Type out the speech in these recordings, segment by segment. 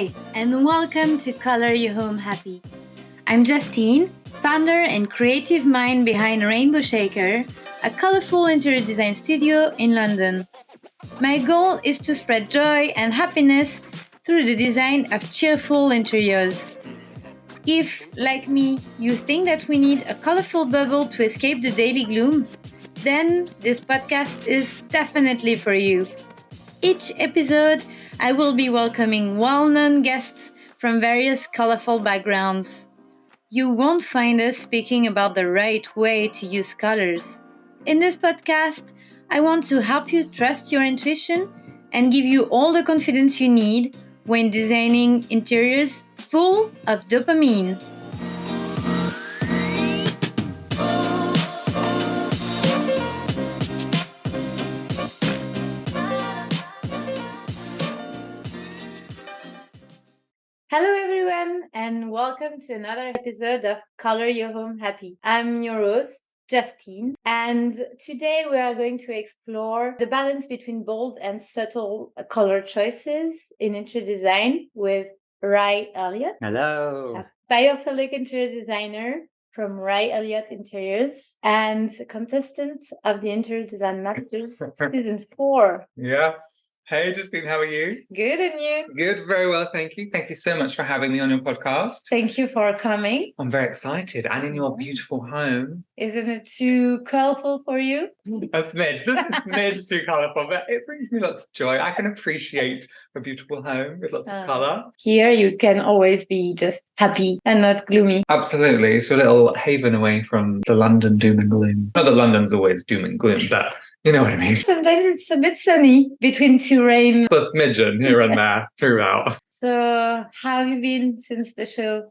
Hi, and welcome to Color Your Home Happy. I'm Justine, founder and creative mind behind Rainbow Shaker, a colorful interior design studio in London. My goal is to spread joy and happiness through the design of cheerful interiors. If, like me, you think that we need a colorful bubble to escape the daily gloom, then this podcast is definitely for you. Each episode, I will be welcoming well-known guests from various colorful backgrounds. You won't find us speaking about the right way to use colors. In this podcast, I want to help you trust your intuition and give you all the confidence you need when designing interiors full of dopamine. Hello everyone, and welcome to another episode of Color Your Home Happy. I'm your host, Justine, and today we are going to explore the balance between bold and subtle color choices in interior design with Ry Elliott. Hello. A biophilic interior designer from Ry Elliott Interiors and contestant of the Interior Design Masters Season 4. Yes. Hey, Justine, how are you? Good, and you? Good, very well, thank you. Thank you so much for having me on your podcast. Thank you for coming. I'm very excited, and in your beautiful home. Isn't it too colourful for you? A smidge, just a smidge too colourful, but it brings me lots of joy. I can appreciate a beautiful home with lots of colour. Here you can always be just happy and not gloomy. Absolutely. It's a little haven away from the London doom and gloom. Not that London's always doom and gloom, but you know what I mean. Sometimes it's a bit sunny between two rain. So a smidgen here and there throughout. So how have you been since the show?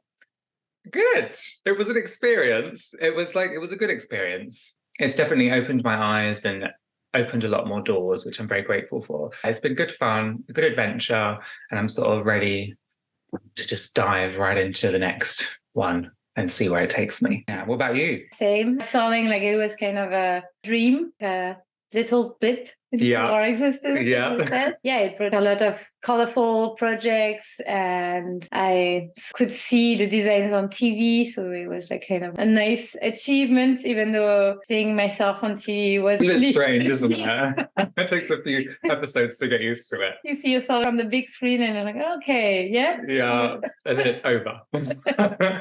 Good. It was an experience. It was a good experience. It's definitely opened my eyes and opened a lot more doors, which I'm very grateful for. It's been good fun, a good adventure, and I'm sort of ready to just dive right into the next one and see where it takes me. Yeah. What about you? Same. Feeling like it was kind of a dream, a little blip into our existence. Yeah. Yeah, it brought a lot of colorful projects, and I could see the designs on TV, so it was like kind of a nice achievement, even though seeing myself on TV was a bit strange, isn't it? It takes a few episodes to get used to it. You see yourself on the big screen and you're like, okay, yeah. Yeah, and then it's over.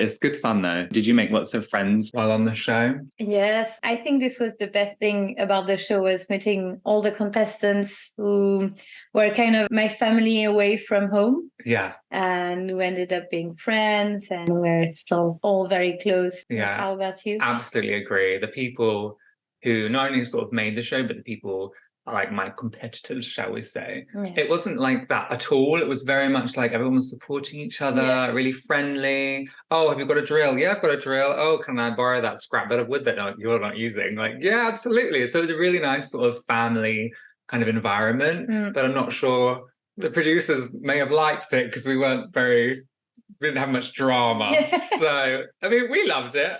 It's good fun though. Did you make lots of friends while on the show? Yes, I think this was the best thing about the show, was meeting all the contestants who were kind of my family away from home. Yeah. And who ended up being friends, and we're still all very close. Yeah. How about you? Absolutely agree. The people who not only sort of made the show, but the people are like my competitors, shall we say. Yeah. It wasn't like that at all. It was very much like everyone was supporting each other, really friendly. Oh, have you got a drill? Yeah, I've got a drill. Oh, can I borrow that scrap bit of wood that you're not using? Like, yeah, absolutely. So it was a really nice sort of family kind of environment, but I'm not sure the producers may have liked it because we didn't have much drama. Yeah. So, I mean, we loved it.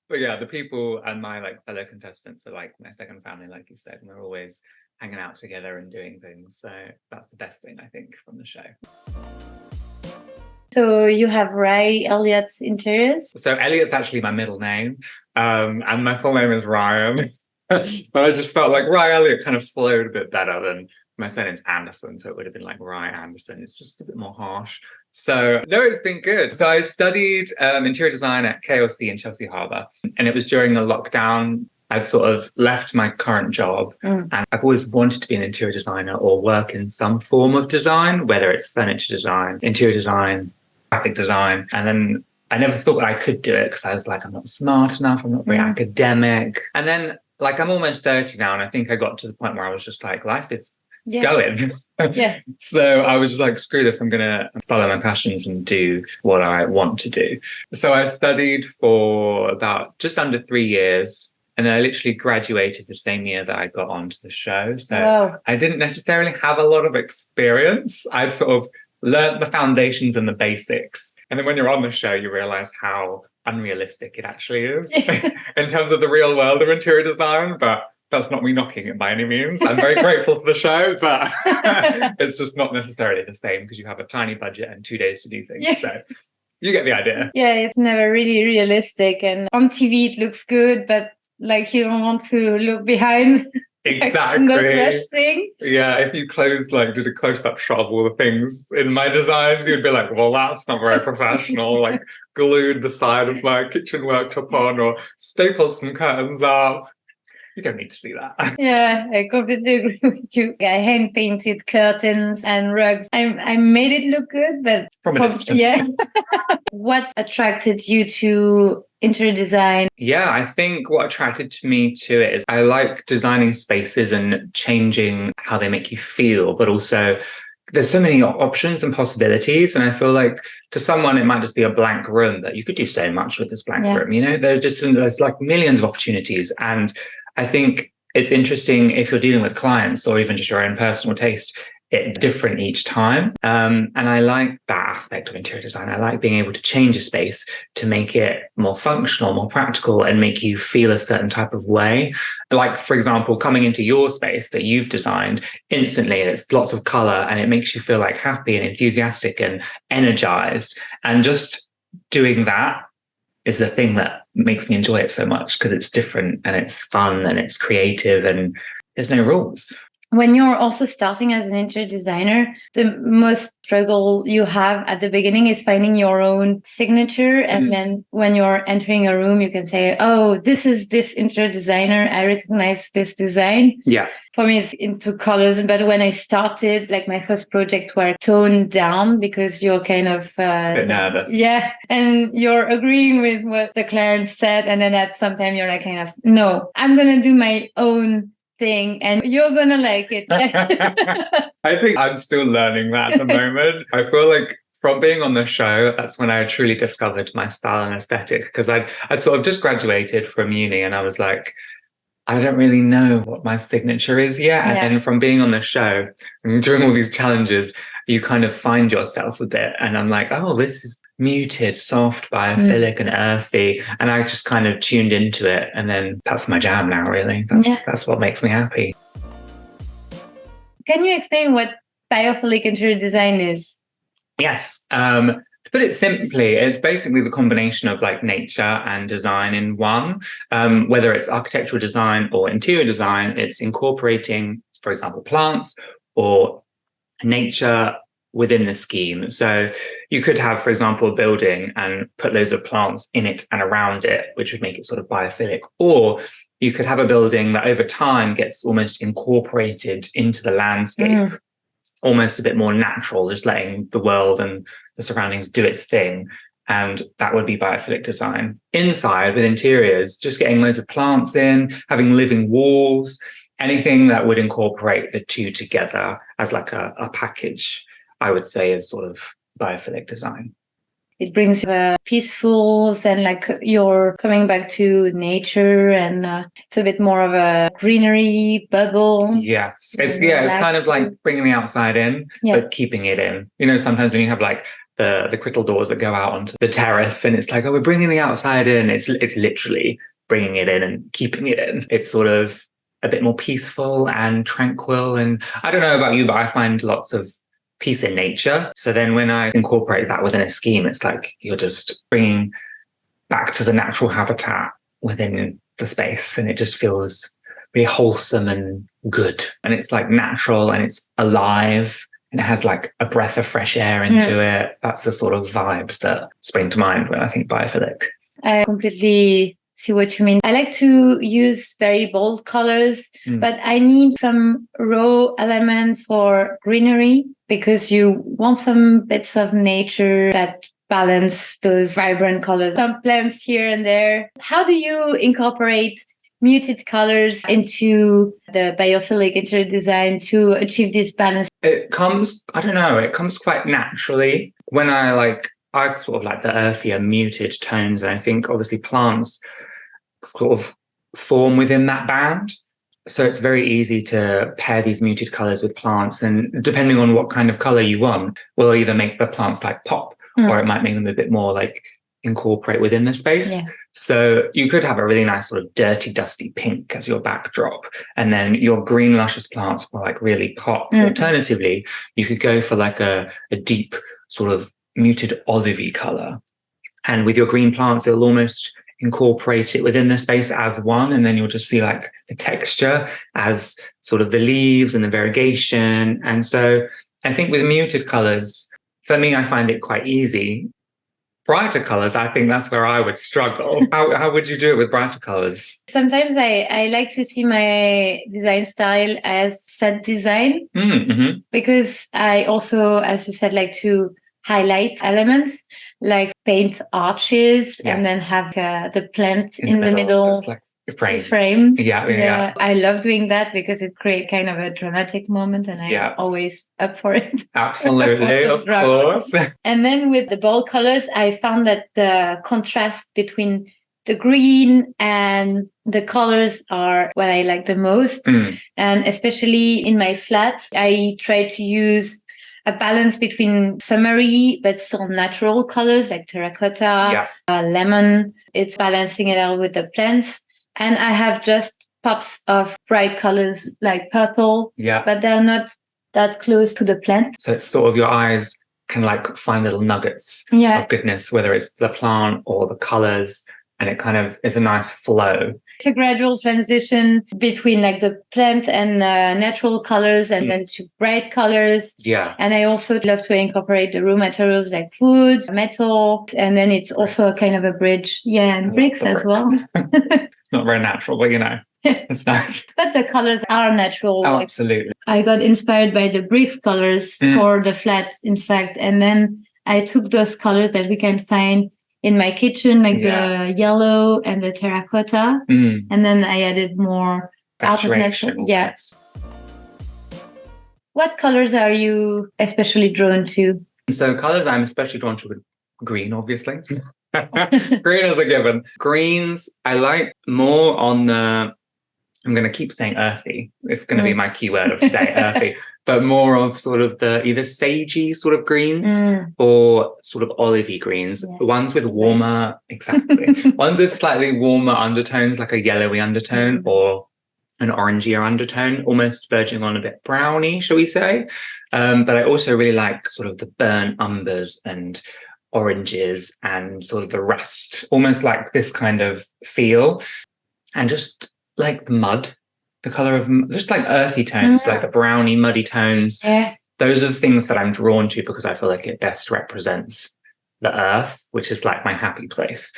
But yeah, the people and my like fellow contestants are like my second family, like you said, and we're always hanging out together and doing things. So that's the best thing, I think, from the show. So you have Ry Elliott Interiors? So Elliott's actually my middle name, and my full name is Ryan. But I just felt like Ry Elliott kind of flowed a bit better than my surname's Anderson, so it would have been like Ry Anderson. It's just a bit more harsh. So no, it's been good. So I studied interior design at KLC in Chelsea Harbour, and it was during the lockdown. I'd sort of left my current job, and I've always wanted to be an interior designer or work in some form of design, whether it's furniture design, interior design, graphic design. And then I never thought that I could do it because I was like, I'm not smart enough, I'm not very academic. And then like I'm almost 30 now, and I think I got to the point where I was just like, life is going. Yeah. So I was just like, screw this, I'm going to follow my passions and do what I want to do. So I studied for about just under 3 years. And then I literally graduated the same year that I got onto the show. So I didn't necessarily have a lot of experience. I'd sort of learned the foundations and the basics. And then when you're on the show, you realize how unrealistic it actually is in terms of the real world of interior design. But That's not me knocking it by any means. I'm very grateful for the show, but it's just not necessarily the same because you have a tiny budget and 2 days to do things. Yeah. So you get the idea. Yeah, it's never really realistic. And on TV, it looks good, but like you don't want to look behind. Exactly. Those rush things. Yeah, if you did a close-up shot of all the things in my designs, you'd be like, well, that's not very professional. Like glued the side of my kitchen worktop on or stapled some curtains up. You don't need to see that. Yeah, I completely agree with you. I hand painted curtains and rugs. I made it look good, but from a distance. Yeah. What attracted you to interior design? Yeah, I think what attracted me to it is I like designing spaces and changing how they make you feel, but also there's so many options and possibilities. And I feel like to someone, it might just be a blank room, but you could do so much with this blank room. You know, there's like millions of opportunities. And I think it's interesting if you're dealing with clients or even just your own personal taste, it's different each time. And I like that aspect of interior design. I like being able to change a space to make it more functional, more practical, and make you feel a certain type of way. Like, for example, coming into your space that you've designed, instantly it's lots of color and it makes you feel like happy and enthusiastic and energized. And just doing that is the thing that makes me enjoy it so much because it's different and it's fun and it's creative and there's no rules. When you're also starting as an interior designer, the most struggle you have at the beginning is finding your own signature. And then when you're entering a room, you can say, oh, this is this interior designer. I recognize this design. Yeah. For me, it's into colors. But when I started, like my first project were toned down because you're kind of a bit nervous. Yeah. And you're agreeing with what the client said. And then at some time you're like kind of, no, I'm going to do my own thing and you're gonna like it. I think I'm still learning that at the moment. I feel like from being on the show, that's when I truly discovered my style and aesthetic because I'd sort of just graduated from uni and I was like, I don't really know what my signature is yet. And then from being on the show and doing all these challenges, you kind of find yourself a bit. And I'm like, oh, this is muted, soft, biophilic and earthy. And I just kind of tuned into it. And then that's my jam now, really. That's what makes me happy. Can you explain what biophilic interior design is? Yes. To put it simply, it's basically the combination of like nature and design in one. Whether it's architectural design or interior design, it's incorporating, for example, plants or nature within the scheme. So you could have, for example, a building and put loads of plants in it and around it, which would make it sort of biophilic. Or you could have a building that over time gets almost incorporated into the landscape, almost a bit more natural, just letting the world and the surroundings do its thing. And that would be biophilic design. Inside, with interiors, just getting loads of plants in, having living walls, anything that would incorporate the two together as like a package, I would say is sort of biophilic design. It brings you a peaceful and like you're coming back to nature and it's a bit more of a greenery bubble. Yes. It's kind of like bringing the outside in, but keeping it in. You know, sometimes when you have like the crystal doors that go out onto the terrace and it's like, oh, we're bringing the outside in. It's literally bringing it in and keeping it in. It's sort of a bit more peaceful and tranquil. And I don't know about you, but I find lots of peace in nature. So then when I incorporate that within a scheme, it's like you're just bringing back to the natural habitat within the space. And it just feels really wholesome and good. And it's like natural and it's alive. And it has like a breath of fresh air into it. That's the sort of vibes that spring to mind when I think biophilic. I completely see what you mean. I like to use very bold colors, but I need some raw elements or greenery because you want some bits of nature that balance those vibrant colors. Some plants here and there. How do you incorporate muted colors into the biophilic interior design to achieve this balance? It comes quite naturally when I sort of like the earthier muted tones. And I think obviously plants sort of form within that band. So it's very easy to pair these muted colors with plants. And depending on what kind of color you want, will either make the plants like pop or it might make them a bit more like incorporate within the space. Yeah. So you could have a really nice sort of dirty, dusty pink as your backdrop, and then your green luscious plants will like really pop. Alternatively, you could go for like a deep sort of muted olivey color. And with your green plants, it'll almost incorporate it within the space as one. And then you'll just see like the texture as sort of the leaves and the variegation. And so I think with muted colors, for me, I find it quite easy. Brighter colors, I think that's where I would struggle. How would you do it with brighter colors? Sometimes I like to see my design style as set design, because I also, as you said, like to highlight elements, like paint arches, and then have the plant in the middle. So it's like frames. Yeah. I love doing that because it creates kind of a dramatic moment, and I'm always up for it. Absolutely, of course. And then with the bold colors, I found that the contrast between the green and the colors are what I like the most. And especially in my flat, I try to use a balance between summery but still natural colors like terracotta, lemon. It's balancing it out with the plants. And I have just pops of bright colors like purple, but they're not that close to the plant. So it's sort of your eyes can like find little nuggets of goodness, whether it's the plant or the colors, and it kind of is a nice flow. It's a gradual transition between like the plant and natural colors, and then to bright colors. And I also love to incorporate the raw materials like wood, metal, and then it's also a kind of a bridge. And bricks as well. Not very natural, but you know, it's nice. But the colors are natural. Oh, absolutely. I got inspired by the bricks colors for the flat, in fact. And then I took those colors that we can find in my kitchen, like the yellow and the terracotta. And then I added more saturation. Yes. What colors are you especially drawn to? So colors I'm especially drawn to are green, obviously. Green is a given. Greens, I like more on the, I'm going to keep saying earthy. It's going to be my keyword of today, earthy. But more of sort of the either sagey sort of greens or sort of olivey greens. Ones with warmer, ones with slightly warmer undertones, like a yellowy undertone or an orangier undertone, almost verging on a bit browny, shall we say. But I also really like sort of the burnt umbers and oranges and sort of the rust, almost like this kind of feel. And just like the mud, the color of just like earthy tones, like the browny, muddy tones. Those are the things that I'm drawn to because I feel like it best represents the earth, which is like my happy place.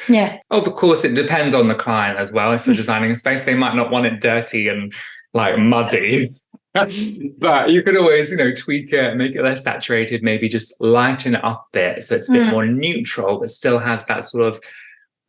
Of course, it depends on the client as well. If you're designing a space, they might not want it dirty and like muddy. But you could always, you know, tweak it, make it less saturated, maybe just lighten it up a bit so it's a bit more neutral, but still has that sort of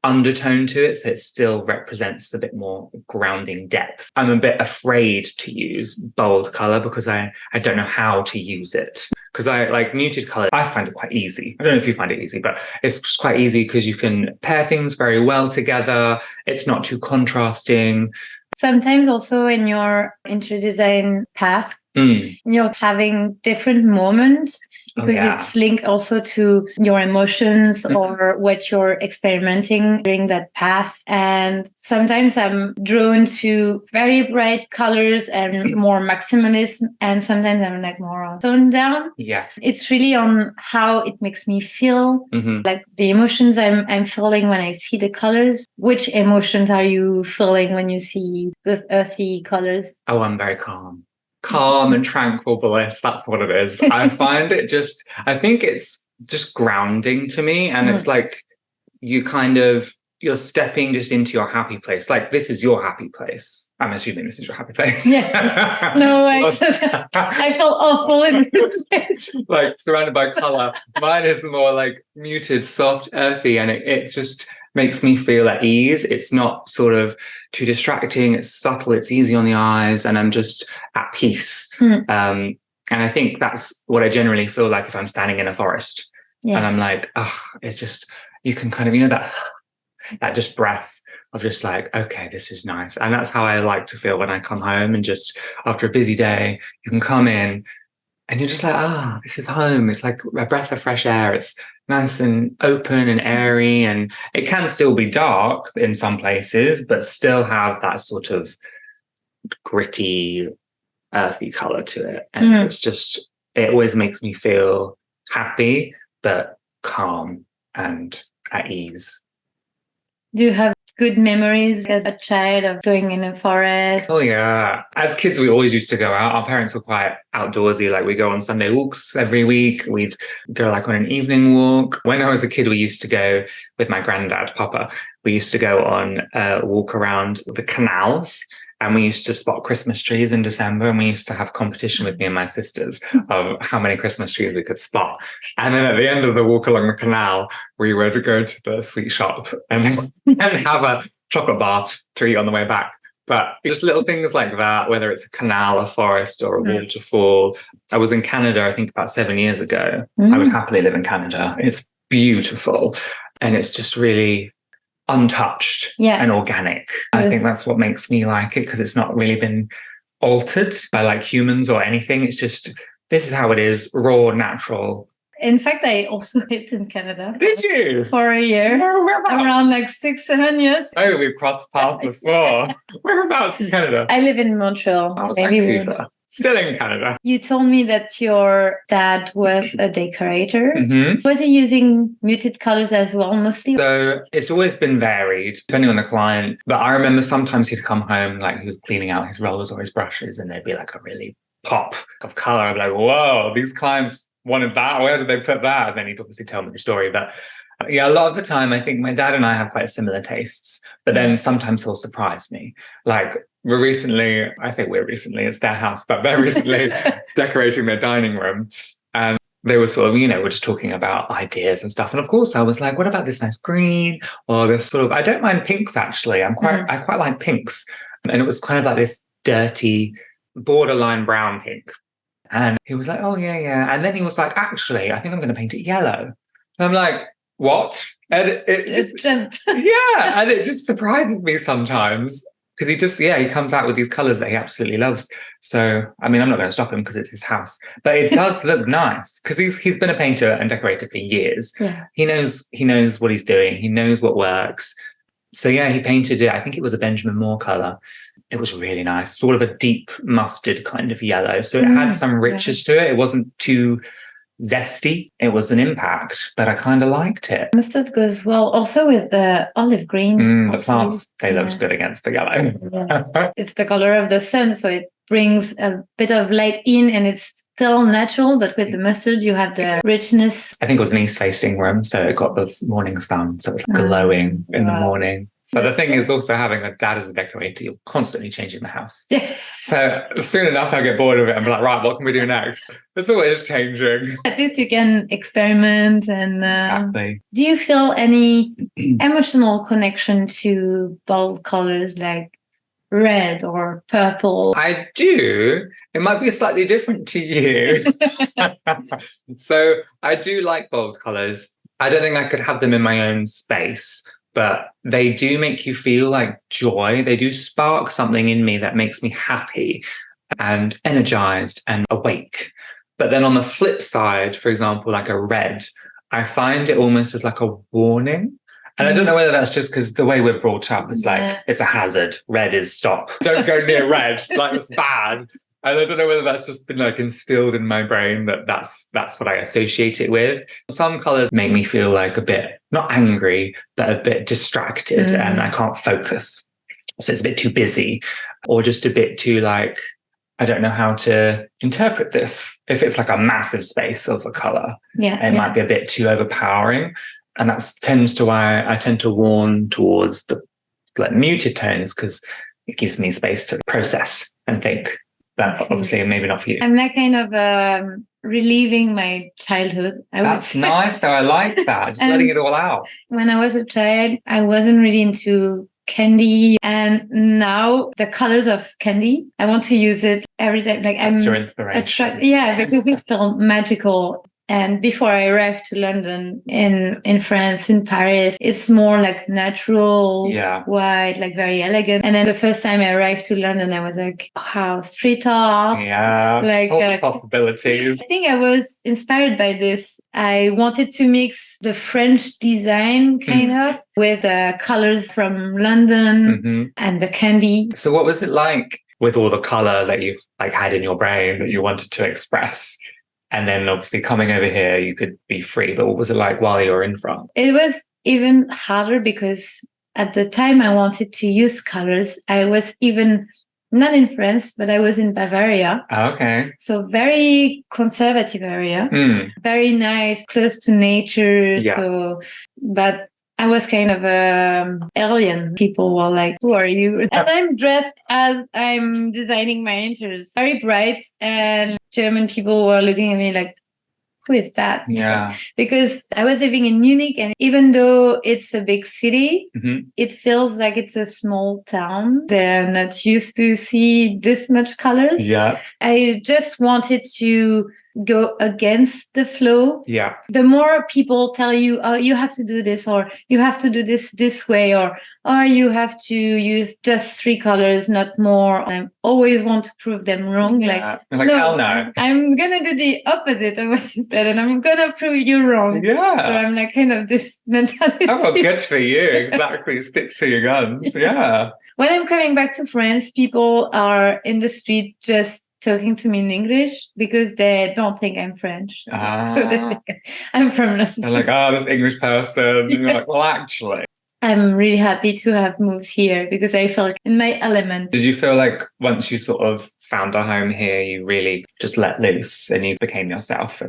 undertone to it, so it still represents a bit more grounding depth. I'm a bit afraid to use bold color because I don't know how to use it. Because I like muted color, I find it quite easy. I don't know if you find it easy, but it's just quite easy because you can pair things very well together. It's not too contrasting. Sometimes also in your interior design path, you're having different moments because it's linked also to your emotions or what you're experimenting during that path. And sometimes I'm drawn to very bright colors and more maximalism, and sometimes I'm like more toned down. It's really on how it makes me feel, like the emotions I'm feeling when I see the colors. Which emotions are you feeling when you see those earthy colors? Oh, I'm very calm. Calm and tranquil bliss. That's what it is. I find it just, I think it's just grounding to me. And it's like you're stepping just into your happy place. Like, this is your happy place. I'm assuming this is your happy place. No, I feel awful in this space. Like surrounded by color. Mine is more like muted, soft, earthy, and it just makes me feel at ease. It's not sort of too distracting. It's subtle. It's easy on the eyes, and I'm just at peace. And I think that's what I generally feel like if I'm standing in a forest, and I'm like, oh, it's just, you can kind of, you know, that just breath of just like, okay, this is nice. And that's how I like to feel when I come home, and just after a busy day, you can come in And you're just like, this is home. It's like a breath of fresh air. It's nice and open and airy. And it can still be dark in some places, but still have that sort of gritty, earthy color to it. And it's just, it always makes me feel happy, but calm and at ease. Do you have good memories as a child of going in a forest? Oh yeah. As kids, we always used to go out. Our parents were quite outdoorsy. Like we go on Sunday walks every week. We'd go like on an evening walk. When I was a kid, we used to go with my granddad, Papa. We used to go on a walk around the canals. And we used to spot Christmas trees in December, and we used to have competition with me and my sisters of how many Christmas trees we could spot. And then at the end of the walk along the canal, we would go to the sweet shop and have a chocolate bar to eat on the way back. But just little things like that, whether it's a canal, a forest, or a waterfall. I was in Canada, I think about 7 years ago. I would happily live in Canada. It's beautiful. And it's just really untouched and organic. I think that's what makes me like it, because it's not really been altered by like humans or anything. It's just, this is how it is, raw, natural. In fact, I also lived in Canada. Did you? For a year. Around like 6-7 years. Oh, we've crossed paths before. Whereabouts in Canada? I live in Montreal. I was Vancouver. Still in Canada. You told me that your dad was a decorator. Was he using muted colors as well, mostly? So it's always been varied, depending on the client. But I remember sometimes he'd come home, like he was cleaning out his rollers or his brushes, and there'd be like a really pop of color. I'd be like, whoa, these clients wanted that. Where did they put that? And then he'd obviously tell me the story. But yeah, a lot of the time, I think my dad and I have quite similar tastes. But then sometimes he'll surprise me. Like, we're recently, it's their house, but very recently decorating their dining room. And they were sort of, we're just talking about ideas and stuff. And of course I was like, what about this nice green? Or this sort of, I don't mind pinks actually. I quite like pinks. And it was kind of like this dirty, borderline brown pink. And he was like, oh yeah. And then he was like, actually, I think I'm going to paint it yellow. And I'm like, what? And it just, yeah. And it just surprises me sometimes. Because he comes out with these colours that he absolutely loves. So, I mean, I'm not going to stop him because it's his house. But it does look nice because he's been a painter and decorator for years. Yeah. He knows what he's doing. He knows what works. So, yeah, he painted it. I think it was a Benjamin Moore colour. It was really nice. Sort of a deep mustard kind of yellow. So it had some richness to it. It wasn't too zesty. It was an impact, but I kind of liked it. Mustard goes well also with the olive green. The plants, they looked good against the yellow. It's the color of the sun, so it brings a bit of light in and it's still natural, but with the mustard you have the richness. I think it was an east-facing room, so it got the morning sun, so it was glowing in the morning. But the thing is also having a dad as a decorator, you're constantly changing the house. So soon enough I get bored of it and be like, right, what can we do next? It's always changing. At least you can experiment and... Exactly. Do you feel any emotional connection to bold colors like red or purple? I do. It might be slightly different to you. So I do like bold colors. I don't think I could have them in my own space. But they do make you feel like joy. They do spark something in me that makes me happy and energized and awake. But then on the flip side, for example, like a red, I find it almost as like a warning. And I don't know whether that's just because the way we're brought up is like, it's a hazard. Red is stop. Don't go near red. Like, it's bad. And I don't know whether that's just been like instilled in my brain that's what I associate it with. Some colors make me feel like a bit, not angry, but a bit distracted and I can't focus. So it's a bit too busy or just a bit too like, I don't know how to interpret this. If it's like a massive space of a color, it might be a bit too overpowering. And that tends to why I tend to warn towards the like muted tones because it gives me space to process and think. But obviously, maybe not for you. I'm like kind of reliving my childhood. That's nice, though. I like that. Just letting it all out. When I was a child, I wasn't really into candy. And now the colors of candy, I want to use it every time. Like, that's your inspiration. because it's still magical. And before I arrived to London, in France, in Paris, it's more like natural, white, like very elegant. And then the first time I arrived to London, I was like, wow, street art. Like all the possibilities. I think I was inspired by this. I wanted to mix the French design kind of with the colors from London and the candy. So what was it like with all the color that you like had in your brain that you wanted to express? And then obviously coming over here, you could be free. But what was it like while you were in France? It was even harder because at the time I wanted to use colors. I was even not in France, but I was in Bavaria. Okay. So very conservative area, very nice, close to nature. Yeah. So, but I was kind of alien. People were like, who are you? And I'm dressed as I'm designing my interiors. Very bright. And German people were looking at me like, who is that? Yeah. Because I was living in Munich, and even though it's a big city, it feels like it's a small town. They're not used to see this much colors. Yeah. I just wanted to go against the flow. Yeah. The more people tell you, oh, you have to do this, or you have to do this way, or oh, you have to use just 3 colors, not more. I always want to prove them wrong. Like no, hell no. I'm gonna do the opposite of what you said, and I'm gonna prove you wrong. Yeah. So I'm like kind of this mentality. Oh, well, good for you. Exactly. Stick to your guns. Yeah. When I'm coming back to France, people are in the street just talking to me in English because they don't think I'm French. So they think I'm from London. They're like, oh, this English person. And you're like, well, actually. I'm really happy to have moved here because I felt in my element. Did you feel like once you sort of found a home here, you really just let loose and you became yourself?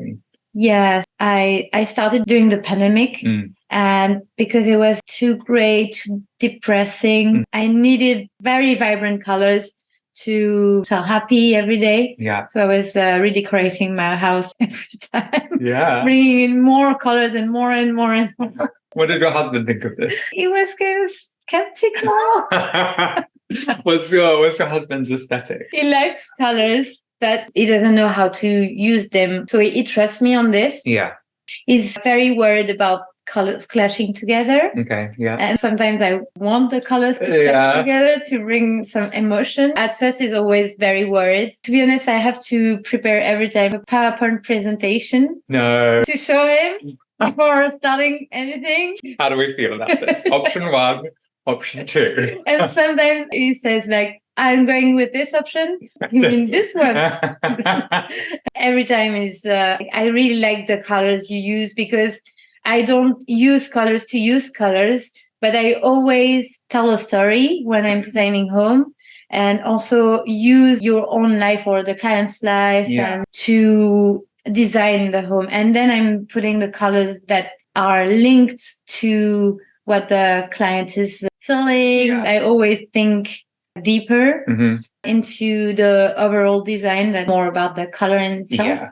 Yes, I started during the pandemic, and because it was too gray, too depressing, I needed very vibrant colors to feel happy every day. Yeah. So I was redecorating my house every time. Yeah. Bringing in more colors and more and more and more. What did your husband think of this? He was kind of skeptical. What's your husband's aesthetic? He likes colors, but he doesn't know how to use them. So he trusts me on this. Yeah. He's very worried about colors clashing together. Okay, yeah. And sometimes I want the colors to clash together to bring some emotion. At first, he's always very worried. To be honest, I have to prepare every time a PowerPoint presentation to show him before starting anything. How do we feel about this? Option 1, option 2. And sometimes he says like, I'm going with this option. You mean this one? Every time is, I really like the colors you use because I don't use colors to use colors, but I always tell a story when I'm designing home, and also use your own life or the client's life to design the home. And then I'm putting the colors that are linked to what the client is feeling. Yeah. I always think deeper into the overall design than more about the color in itself. Yeah.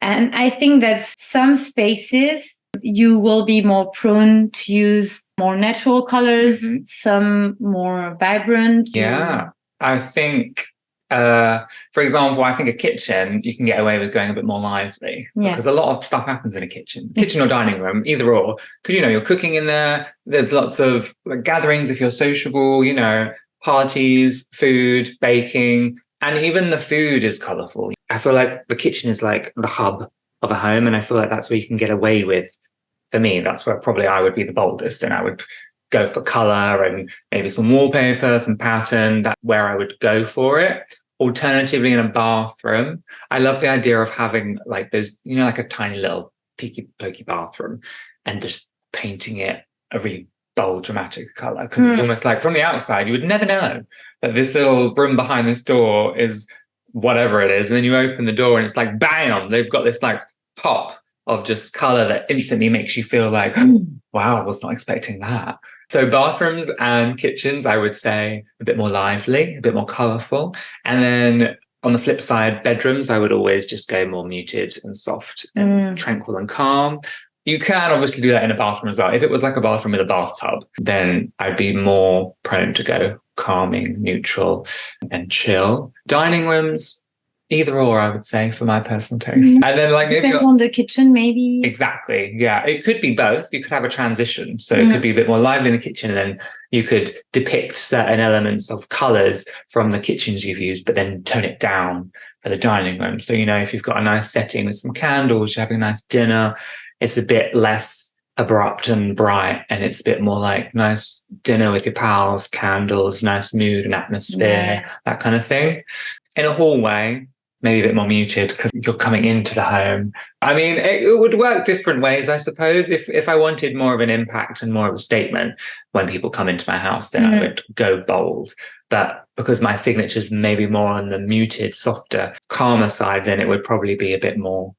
And I think that some spaces you will be more prone to use more natural colors, some more vibrant. Yeah, I think, for example, I think a kitchen, you can get away with going a bit more lively because a lot of stuff happens in a kitchen or dining room, either or. Because, you're cooking in there. There's lots of gatherings if you're sociable, parties, food, baking. And even the food is colourful. I feel like the kitchen is like the hub of a home. And I feel like that's where you can get away with, for me, that's where probably I would be the boldest. And I would go for colour and maybe some wallpaper, some pattern. That's where I would go for it. Alternatively, in a bathroom, I love the idea of having like those, like a tiny little peaky pokey bathroom and just painting it a really bold, dramatic colour. Because it's almost like from the outside, you would never know that this little room behind this door is whatever it is. And then you open the door and it's like, bam, they've got this like pop of just colour that instantly makes you feel like, wow, I was not expecting that. So bathrooms and kitchens, I would say a bit more lively, a bit more colourful. And then on the flip side, bedrooms, I would always just go more muted and soft and tranquil and calm. You can obviously do that in a bathroom as well. If it was like a bathroom with a bathtub, then I'd be more prone to go calming, neutral, and chill. Dining rooms, Either or, I would say, for my personal taste. And then like depends on the kitchen, maybe. Exactly. Yeah. It could be both. You could have a transition. So it could be a bit more lively in the kitchen, and then you could depict certain elements of colours from the kitchens you've used, but then tone it down for the dining room. So, you know, if you've got a nice setting with some candles, you're having a nice dinner, it's a bit less abrupt and bright, and it's a bit more like nice dinner with your pals, candles, nice mood and atmosphere, that kind of thing. In a hallway, maybe a bit more muted because you're coming into the home. I mean, it would work different ways, I suppose. If I wanted more of an impact and more of a statement when people come into my house, then I would go bold. But because my signature's maybe more on the muted, softer, calmer side, then it would probably be a bit more,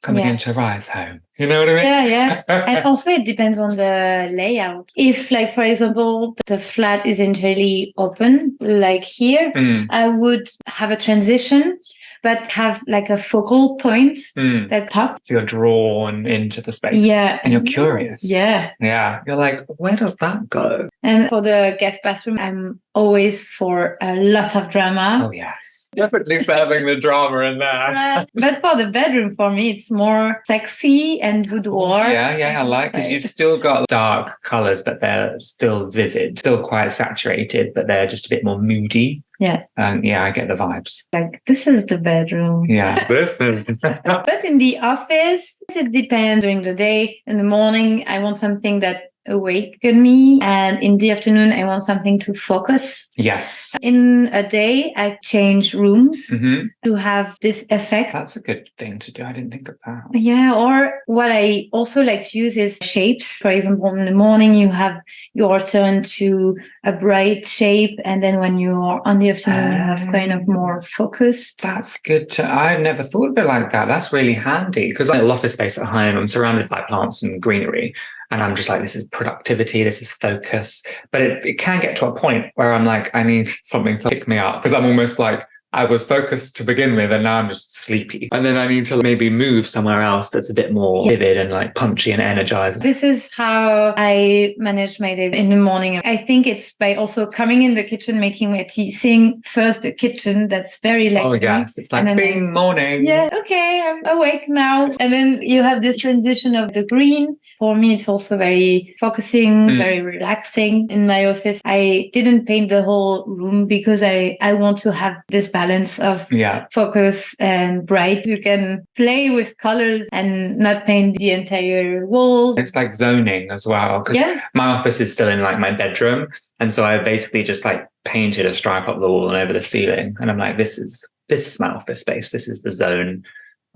coming into Ry's home. You know what I mean? Yeah. And also it depends on the layout. If, like, for example, the flat is entirely open, like here, I would have a transition, but have like a focal point that pops. So you're drawn into the space. Yeah. And you're curious. Yeah. Yeah. You're like, where does that go? And for the guest bathroom, I'm always for a lot of drama. Oh, yes. Definitely having the drama in there. But for the bedroom, for me, it's more sexy and boudoir. Yeah, I like, because you've still got dark colours, but they're still vivid, still quite saturated, but they're just a bit more moody. Yeah. And I get the vibes. Like, this is the bedroom. Yeah, this is. But in the office, it depends. During the day, in the morning, I want something that awaken me, and in the afternoon I want something to focus. Yes. In a day I change rooms to have this effect. That's a good thing to do. I didn't think of that. Yeah. Or what I also like to use is shapes. For example, in the morning you have your turn to a bright shape, and then when you're on the afternoon you have kind of more focused. That's good. I never thought of it like that. That's really handy, because I'm in a little office space at home. I'm surrounded by plants and greenery, and I'm just like, this is productivity, this is focus. But it can get to a point where I'm like, I need something to pick me up, because I'm almost like, I was focused to begin with, and now I'm just sleepy. And then I need to maybe move somewhere else that's a bit more vivid and like punchy and energized. This is how I manage my day in the morning. I think it's by also coming in the kitchen, making my tea, seeing first the kitchen. That's very like, oh yes, it's like bing, morning. Yeah, okay, I'm awake now. And then you have this transition of the green. For me, it's also very focusing, very relaxing. In my office, I didn't paint the whole room because I want to have this balance of focus and bright. You can play with colors and not paint the entire walls. It's like zoning as well, because my office is still in like my bedroom, and so I basically just like painted a stripe up the wall and over the ceiling, and I'm like, this is my office space. This is the zone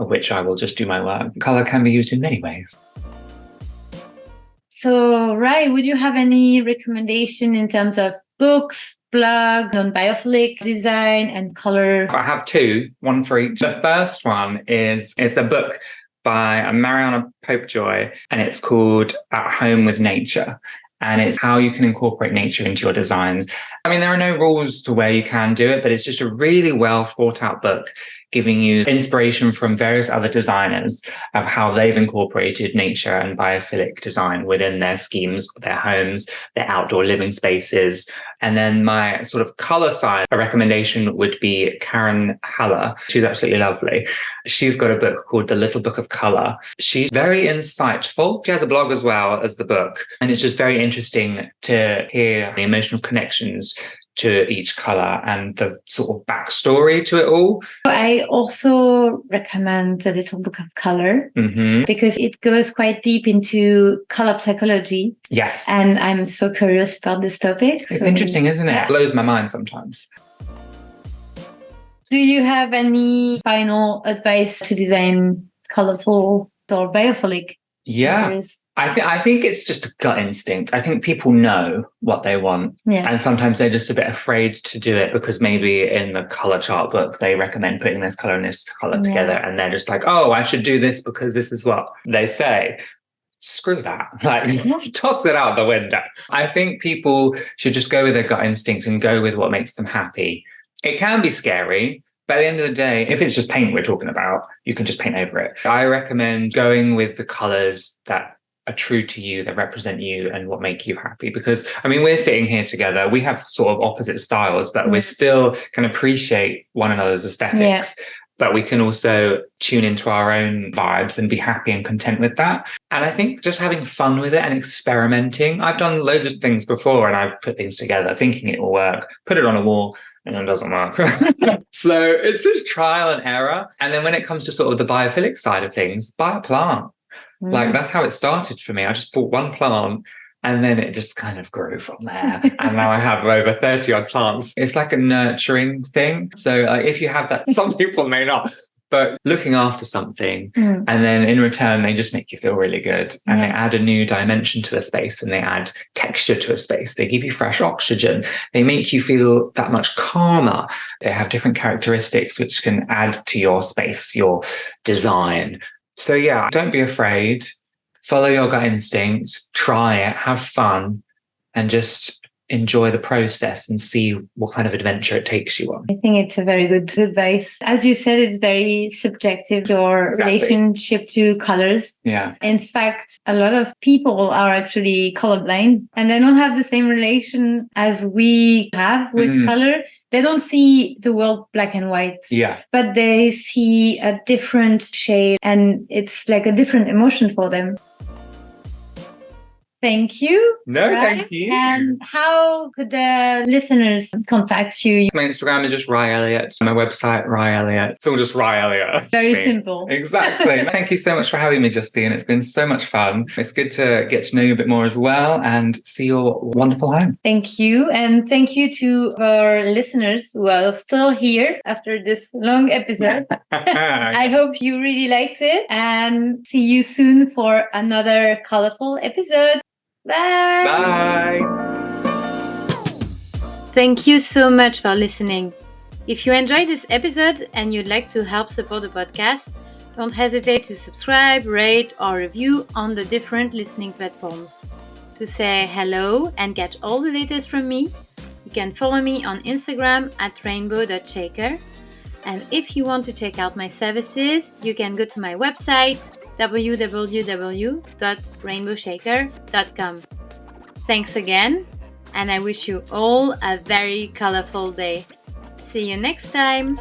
of which I will just do my work. Color can be used in many ways. So, Ry, would you have any recommendation in terms of books, blog on biophilic design and color? I have two, one for each. The first one is a book by Mariana Popejoy, and it's called At Home with Nature. And it's how you can incorporate nature into your designs. I mean, there are no rules to where you can do it, but it's just a really well thought out book, giving you inspiration from various other designers of how they've incorporated nature and biophilic design within their schemes, their homes, their outdoor living spaces. And then my sort of color side, a recommendation would be Karen Haller. She's absolutely lovely. She's got a book called The Little Book of Color. She's very insightful. She has a blog as well as the book. And it's just very interesting to hear the emotional connections to each color and the sort of backstory to it all. I also recommend The Little Book of Color because it goes quite deep into color psychology. Yes. And I'm so curious about this topic. It's interesting, isn't it? It blows my mind sometimes. Do you have any final advice to design colourful or biophilic? Yeah. I think it's just a gut instinct. I think people know what they want. Yeah. And sometimes they're just a bit afraid to do it because maybe in the color chart book, they recommend putting this color and this color together. And they're just like, oh, I should do this because this is what they say. Screw that. Like, toss it out the window. I think people should just go with their gut instinct and go with what makes them happy. It can be scary. But at the end of the day, if it's just paint we're talking about, you can just paint over it. I recommend going with the colors that are true to you, that represent you and what make you happy. Because I mean, we're sitting here together, we have sort of opposite styles, but we still can appreciate one another's aesthetics. But we can also tune into our own vibes and be happy and content with that. And I think just having fun with it and experimenting. I've done loads of things before and I've put things together thinking it will work, put it on a wall, and it doesn't work. So it's just trial and error. And then when it comes to sort of the biophilic side of things, buy a plant. Like that's how it started for me. I just bought one plant and then it just kind of grew from there. And now I have over 30 odd plants. It's like a nurturing thing. So if you have that, some people may not, but looking after something and then in return, they just make you feel really good. And they add a new dimension to a space and they add texture to a space. They give you fresh oxygen. They make you feel that much calmer. They have different characteristics which can add to your space, your design. So yeah, don't be afraid. Follow your gut instinct, try it, have fun, and just enjoy the process and see what kind of adventure it takes you on. I think it's a very good advice. As you said, it's very subjective, your relationship to colors. Yeah. In fact, a lot of people are actually colorblind and they don't have the same relation as we have with color. They don't see the world black and white, but they see a different shade and it's like a different emotion for them. Thank you. No, thank you. And how could the listeners contact you? My Instagram is just Ry Elliott. My website, Ry Elliott. It's all just Ry Elliott. Very simple. Exactly. Thank you so much for having me, Justine. It's been so much fun. It's good to get to know you a bit more as well and see your wonderful home. Thank you. And thank you to our listeners who are still here after this long episode. I hope you really liked it and see you soon for another colorful episode. Bye. Bye. Thank you so much for listening. If you enjoyed this episode and you'd like to help support the podcast, don't hesitate to subscribe, rate, or review on the different listening platforms. To say hello and get all the latest from me, you can follow me on Instagram at rainbow.shaker. And if you want to check out my services, you can go to my website www.rainbowshaker.com. Thanks again, and I wish you all a very colorful day. See you next time!